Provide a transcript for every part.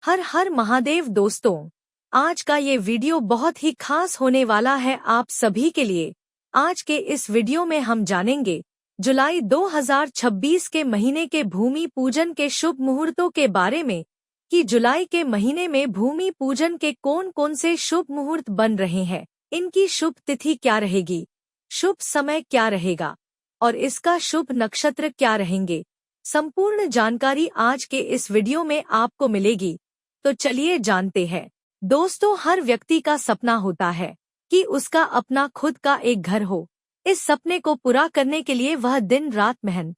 हर हर महादेव दोस्तों, आज का ये वीडियो बहुत ही खास होने वाला है आप सभी के लिए। आज के इस वीडियो में हम जानेंगे जुलाई 2026 के महीने के भूमि पूजन के शुभ मुहूर्तों के बारे में कि जुलाई के महीने में भूमि पूजन के कौन कौन से शुभ मुहूर्त बन रहे हैं, इनकी शुभ तिथि क्या रहेगी, शुभ समय क्या रहेगा और इसका शुभ नक्षत्र क्या रहेंगे। संपूर्ण जानकारी आज के इस वीडियो में आपको मिलेगी। तो चलिए जानते हैं। दोस्तों, हर व्यक्ति का सपना होता है कि उसका अपना खुद का एक घर हो। इस सपने को पूरा करने के लिए वह दिन रात मेहनत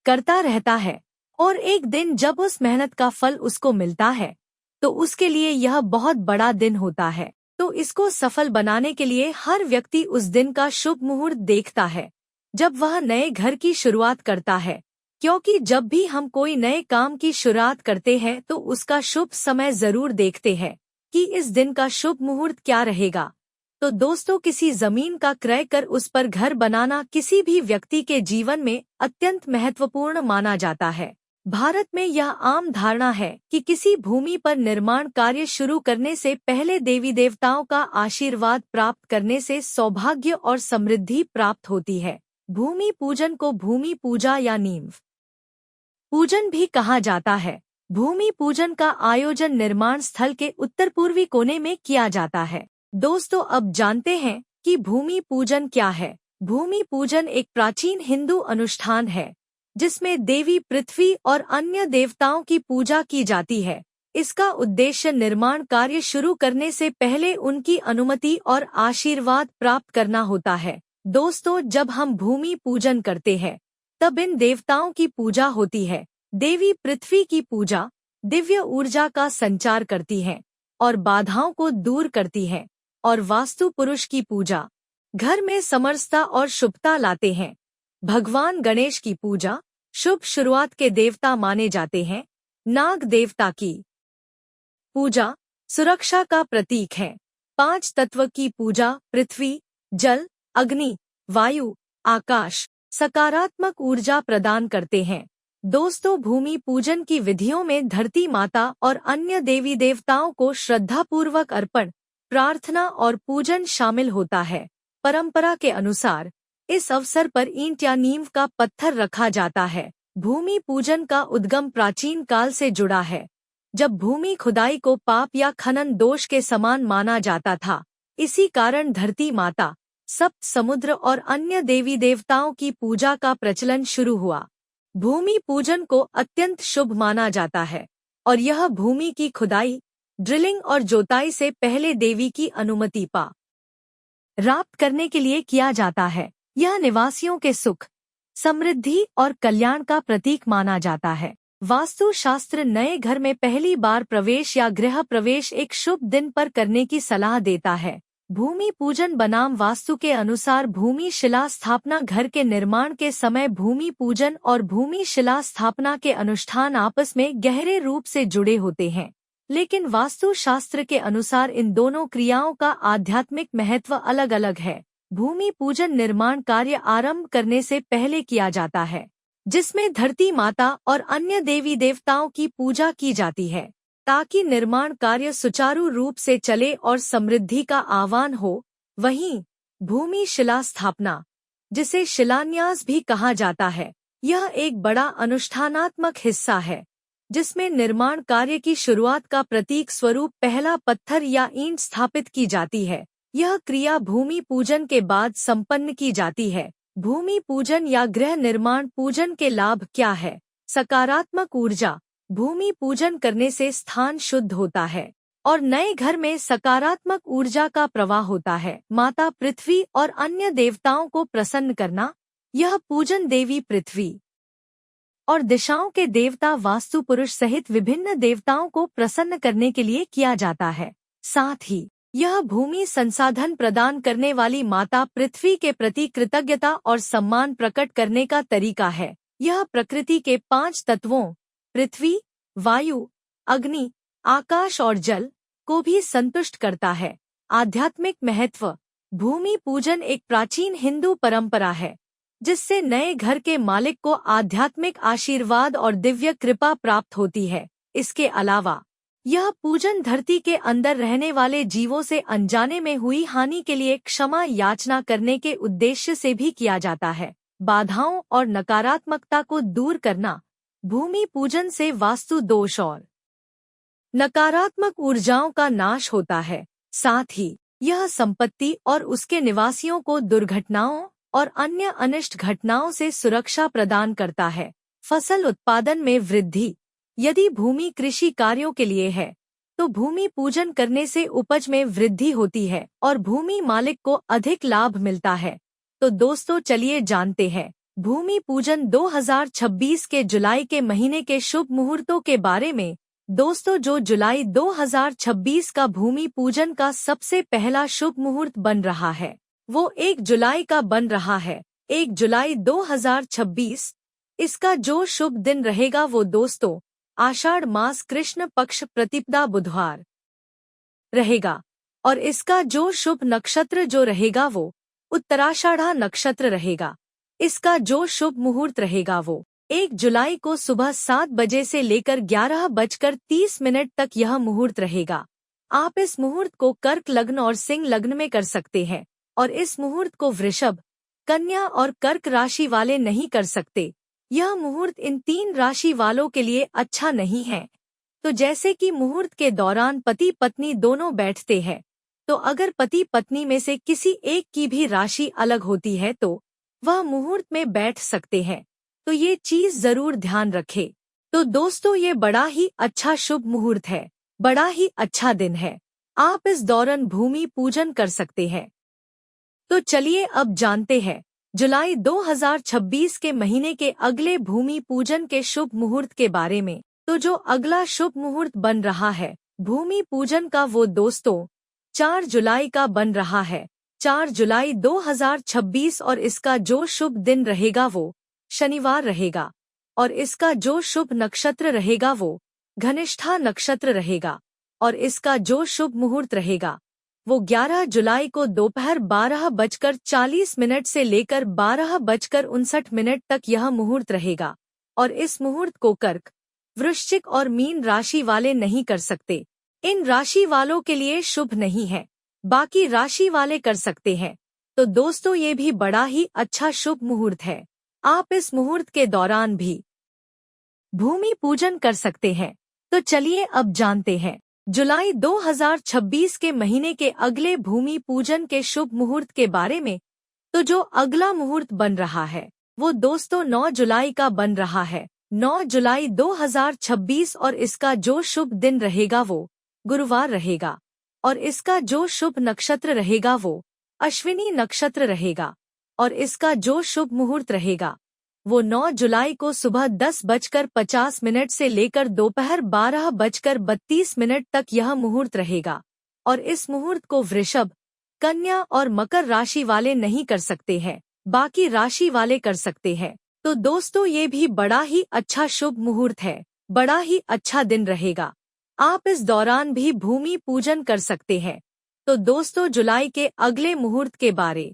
करता रहता है और एक दिन जब उस मेहनत का फल उसको मिलता है तो उसके लिए यह बहुत बड़ा दिन होता है। तो इसको सफल बनाने के लिए हर व्यक्ति उस दिन का शुभ मुहूर्त देखता है जब वह नए घर की शुरुआत करता है, क्योंकि जब भी हम कोई नए काम की शुरुआत करते हैं तो उसका शुभ समय जरूर देखते हैं कि इस दिन का शुभ मुहूर्त क्या रहेगा। तो दोस्तों, किसी जमीन का क्रय कर उस पर घर बनाना किसी भी व्यक्ति के जीवन में अत्यंत महत्वपूर्ण माना जाता है। भारत में यह आम धारणा है कि किसी भूमि पर निर्माण कार्य शुरू करने से पहले देवी देवताओं का आशीर्वाद प्राप्त करने से सौभाग्य और समृद्धि प्राप्त होती है। भूमि पूजन को भूमि पूजा या नींव पूजन भी कहा जाता है। भूमि पूजन का आयोजन निर्माण स्थल के उत्तर पूर्वी कोने में किया जाता है। दोस्तों, अब जानते हैं कि भूमि पूजन क्या है। भूमि पूजन एक प्राचीन हिंदू अनुष्ठान है जिसमें देवी पृथ्वी और अन्य देवताओं की पूजा की जाती है। इसका उद्देश्य निर्माण कार्य शुरू करने से पहले उनकी अनुमति और आशीर्वाद प्राप्त करना होता है। दोस्तों, जब हम भूमि पूजन करते हैं तब इन देवताओं की पूजा होती है। देवी पृथ्वी की पूजा दिव्य ऊर्जा का संचार करती है और बाधाओं को दूर करती है, और वास्तु पुरुष की पूजा घर में समरसता और शुभता लाते हैं। भगवान गणेश की पूजा शुभ शुरुआत के देवता माने जाते हैं। नाग देवता की पूजा सुरक्षा का प्रतीक है। 5 तत्व की पूजा पृथ्वी, जल, अग्नि, वायु, आकाश सकारात्मक ऊर्जा प्रदान करते हैं। दोस्तों, भूमि पूजन की विधियों में धरती माता और अन्य देवी देवताओं को श्रद्धापूर्वक अर्पण, प्रार्थना और पूजन शामिल होता है। परंपरा के अनुसार इस अवसर पर ईंट या नींव का पत्थर रखा जाता है। भूमि पूजन का उद्गम प्राचीन काल से जुड़ा है, जब भूमि खुदाई को पाप या खनन दोष के समान माना जाता था। इसी कारण धरती माता, सप्त समुद्र और अन्य देवी देवताओं की पूजा का प्रचलन शुरू हुआ। भूमि पूजन को अत्यंत शुभ माना जाता है और यह भूमि की खुदाई, ड्रिलिंग और जोताई से पहले देवी की अनुमति प्राप्त करने के लिए किया जाता है। यह निवासियों के सुख, समृद्धि और कल्याण का प्रतीक माना जाता है। वास्तु शास्त्र नए घर में पहली बार प्रवेश या गृह प्रवेश एक शुभ दिन पर करने की सलाह देता है। भूमि पूजन बनाम वास्तु के अनुसार भूमि शिला स्थापना घर के निर्माण के समय भूमि पूजन और भूमि शिला स्थापना के अनुष्ठान आपस में गहरे रूप से जुड़े होते हैं, लेकिन वास्तु शास्त्र के अनुसार इन दोनों क्रियाओं का आध्यात्मिक महत्व अलग अलग है। भूमि पूजन निर्माण कार्य आरंभ करने से पहले किया जाता है, जिसमें धरती माता और अन्य देवी देवताओं की पूजा की जाती है ताकि निर्माण कार्य सुचारू रूप से चले और समृद्धि का आह्वान हो। वहीं भूमि शिला स्थापना, जिसे शिलान्यास भी कहा जाता है, यह एक बड़ा अनुष्ठानात्मक हिस्सा है जिसमें निर्माण कार्य की शुरुआत का प्रतीक स्वरूप पहला पत्थर या ईंट स्थापित की जाती है। यह क्रिया भूमि पूजन के बाद संपन्न की जाती है। भूमि पूजन या गृह निर्माण पूजन के लाभ क्या है? सकारात्मक ऊर्जा। भूमि पूजन करने से स्थान शुद्ध होता है और नए घर में सकारात्मक ऊर्जा का प्रवाह होता है। माता पृथ्वी और अन्य देवताओं को प्रसन्न करना। यह पूजन देवी पृथ्वी और दिशाओं के देवता वास्तु पुरुष सहित विभिन्न देवताओं को प्रसन्न करने के लिए किया जाता है। साथ ही यह भूमि संसाधन प्रदान करने वाली माता पृथ्वी के प्रति कृतज्ञता और सम्मान प्रकट करने का तरीका है। यह प्रकृति के 5 तत्वों पृथ्वी, वायु, अग्नि, आकाश और जल को भी संतुष्ट करता है। आध्यात्मिक महत्व। भूमि पूजन एक प्राचीन हिंदू परंपरा है जिससे नए घर के मालिक को आध्यात्मिक आशीर्वाद और दिव्य कृपा प्राप्त होती है। इसके अलावा यह पूजन धरती के अंदर रहने वाले जीवों से अनजाने में हुई हानि के लिए क्षमा याचना करने के उद्देश्य से भी किया जाता है। बाधाओं और नकारात्मकता को दूर करना। भूमि पूजन से वास्तु दोष और नकारात्मक ऊर्जाओं का नाश होता है। साथ ही यह संपत्ति और उसके निवासियों को दुर्घटनाओं और अन्य अनिष्ट घटनाओं से सुरक्षा प्रदान करता है। फसल उत्पादन में वृद्धि। यदि भूमि कृषि कार्यों के लिए है तो भूमि पूजन करने से उपज में वृद्धि होती है और भूमि मालिक को अधिक लाभ मिलता है। तो दोस्तों चलिए जानते हैं भूमि पूजन 2026 के जुलाई के महीने के शुभ मुहूर्तों के बारे में। दोस्तों जो जुलाई 2026 का भूमि पूजन का सबसे पहला शुभ मुहूर्त बन रहा है वो 1 जुलाई का बन रहा है। 1 जुलाई 2026 इसका जो शुभ दिन रहेगा वो दोस्तों आषाढ़ मास कृष्ण पक्ष प्रतिपदा बुधवार रहेगा और इसका जो शुभ नक्षत्र जो रहेगा वो उत्तराषाढ़ा नक्षत्र रहेगा। इसका जो शुभ मुहूर्त रहेगा वो 1 जुलाई को सुबह 7 बजे से लेकर 11:30 तक यह मुहूर्त रहेगा। आप इस मुहूर्त को कर्क लग्न और सिंह लग्न में कर सकते हैं और इस मुहूर्त को वृषभ, कन्या और कर्क राशि वाले नहीं कर सकते। यह मुहूर्त इन 3 राशि वालों के लिए अच्छा नहीं है। तो जैसे कि मुहूर्त के दौरान पति पत्नी दोनों बैठते हैं तो अगर पति पत्नी में से किसी एक की भी राशि अलग होती है तो वह मुहूर्त में बैठ सकते हैं। तो ये चीज जरूर ध्यान रखें। तो दोस्तों ये बड़ा ही अच्छा शुभ मुहूर्त है, बड़ा ही अच्छा दिन है। आप इस दौरान भूमि पूजन कर सकते हैं। तो चलिए अब जानते हैं जुलाई 2026 के महीने के अगले भूमि पूजन के शुभ मुहूर्त के बारे में। तो जो अगला शुभ मुहूर्त बन रहा है भूमि पूजन का वो दोस्तों 4 जुलाई का बन रहा है। 4 जुलाई 2026 और इसका जो शुभ दिन रहेगा वो शनिवार रहेगा और इसका जो शुभ नक्षत्र रहेगा वो घनिष्ठा नक्षत्र रहेगा और इसका जो शुभ मुहूर्त रहेगा वो 11 जुलाई को दोपहर 12:40 से लेकर 12:59 तक यह मुहूर्त रहेगा और इस मुहूर्त को कर्क, वृश्चिक और मीन राशि वाले नहीं कर सकते। इन राशि वालों के लिए शुभ नहीं है, बाकी राशि वाले कर सकते हैं। तो दोस्तों ये भी बड़ा ही अच्छा शुभ मुहूर्त है। आप इस मुहूर्त के दौरान भी भूमि पूजन कर सकते हैं। तो चलिए अब जानते हैं जुलाई 2026 के महीने के अगले भूमि पूजन के शुभ मुहूर्त के बारे में। तो जो अगला मुहूर्त बन रहा है वो दोस्तों 9 जुलाई का बन रहा है। 9 जुलाई 2026 और इसका जो शुभ दिन रहेगा वो गुरुवार रहेगा और इसका जो शुभ नक्षत्र रहेगा वो अश्विनी नक्षत्र रहेगा और इसका जो शुभ मुहूर्त रहेगा वो 9 जुलाई को सुबह 10:50 से लेकर दोपहर 12:32 तक यह मुहूर्त रहेगा और इस मुहूर्त को वृषभ, कन्या और मकर राशि वाले नहीं कर सकते हैं, बाकी राशि वाले कर सकते हैं। तो दोस्तों ये भी बड़ा ही अच्छा शुभ मुहूर्त है, बड़ा ही अच्छा दिन रहेगा। आप इस दौरान भी भूमि पूजन कर सकते हैं। तो दोस्तों जुलाई के अगले मुहूर्त के बारे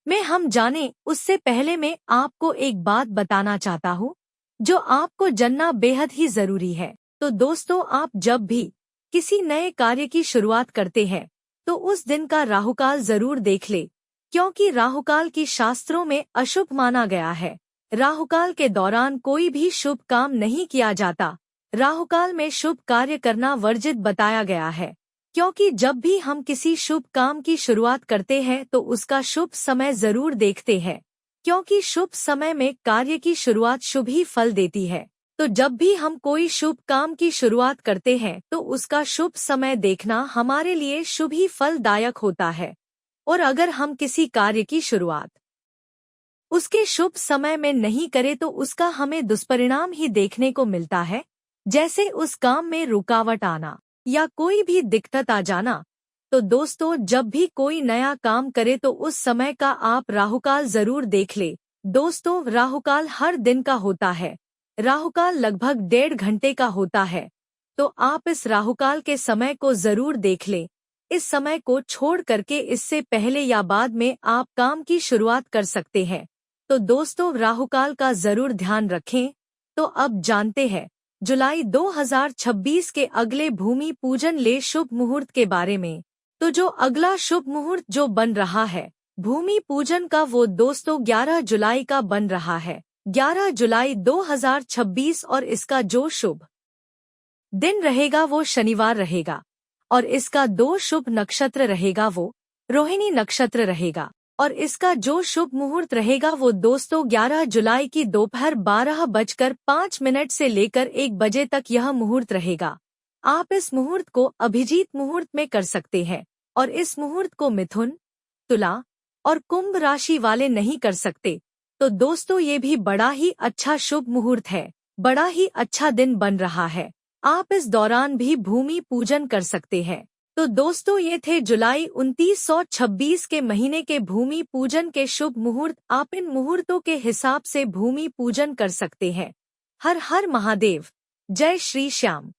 में हम जाने उससे पहले मैं आपको एक बात बताना चाहता हूँ जो आपको जानना बेहद ही जरूरी है। तो दोस्तों आप जब भी किसी नए कार्य की शुरुआत करते हैं तो उस दिन का राहुकाल जरूर देख ले, क्योंकि राहुकाल की शास्त्रों में अशुभ माना गया है। राहुकाल के दौरान कोई भी शुभ काम नहीं किया जाता। राहुकाल में शुभ कार्य करना वर्जित बताया गया है, क्योंकि जब भी हम किसी शुभ काम की शुरुआत करते हैं तो उसका शुभ समय जरूर देखते हैं, क्योंकि शुभ समय में कार्य की शुरुआत शुभ ही फल देती है। तो जब भी हम कोई शुभ काम की शुरुआत करते हैं तो उसका शुभ समय देखना हमारे लिए शुभ ही फलदायक होता है। और अगर हम किसी कार्य की शुरुआत उसके शुभ समय में नहीं करें तो उसका हमें दुष्परिणाम ही देखने को मिलता है, जैसे उस काम में रुकावट आना या कोई भी दिक्कत आ जाना। तो दोस्तों जब भी कोई नया काम करे तो उस समय का आप राहुकाल जरूर देख ले। दोस्तों राहुकाल हर दिन का होता है, राहुकाल लगभग 1.5 घंटे का होता है। तो आप इस राहुकाल के समय को जरूर देख ले। इस समय को छोड़ करके इससे पहले या बाद में आप काम की शुरुआत कर सकते हैं। तो दोस्तों राहुकाल का जरूर ध्यान रखें। तो अब जानते हैं जुलाई 2026 के अगले भूमि पूजन ले शुभ मुहूर्त के बारे में। तो जो अगला शुभ मुहूर्त जो बन रहा है भूमि पूजन का वो दोस्तों 11 जुलाई का बन रहा है। 11 जुलाई 2026 और इसका जो शुभ दिन रहेगा वो शनिवार रहेगा और इसका 2 शुभ नक्षत्र रहेगा वो रोहिणी नक्षत्र रहेगा और इसका जो शुभ मुहूर्त रहेगा वो दोस्तों 11 जुलाई की दोपहर 12:05 से लेकर 1 बजे तक यह मुहूर्त रहेगा। आप इस मुहूर्त को अभिजीत मुहूर्त में कर सकते हैं और इस मुहूर्त को मिथुन, तुला और कुंभ राशि वाले नहीं कर सकते। तो दोस्तों ये भी बड़ा ही अच्छा शुभ मुहूर्त है, बड़ा ही अच्छा दिन बन रहा है। आप इस दौरान भी भूमि पूजन कर सकते हैं। तो दोस्तों ये थे जुलाई 2926 के महीने के भूमि पूजन के शुभ मुहूर्त। आप इन मुहूर्तों के हिसाब से भूमि पूजन कर सकते हैं। हर हर महादेव, जय श्री श्याम।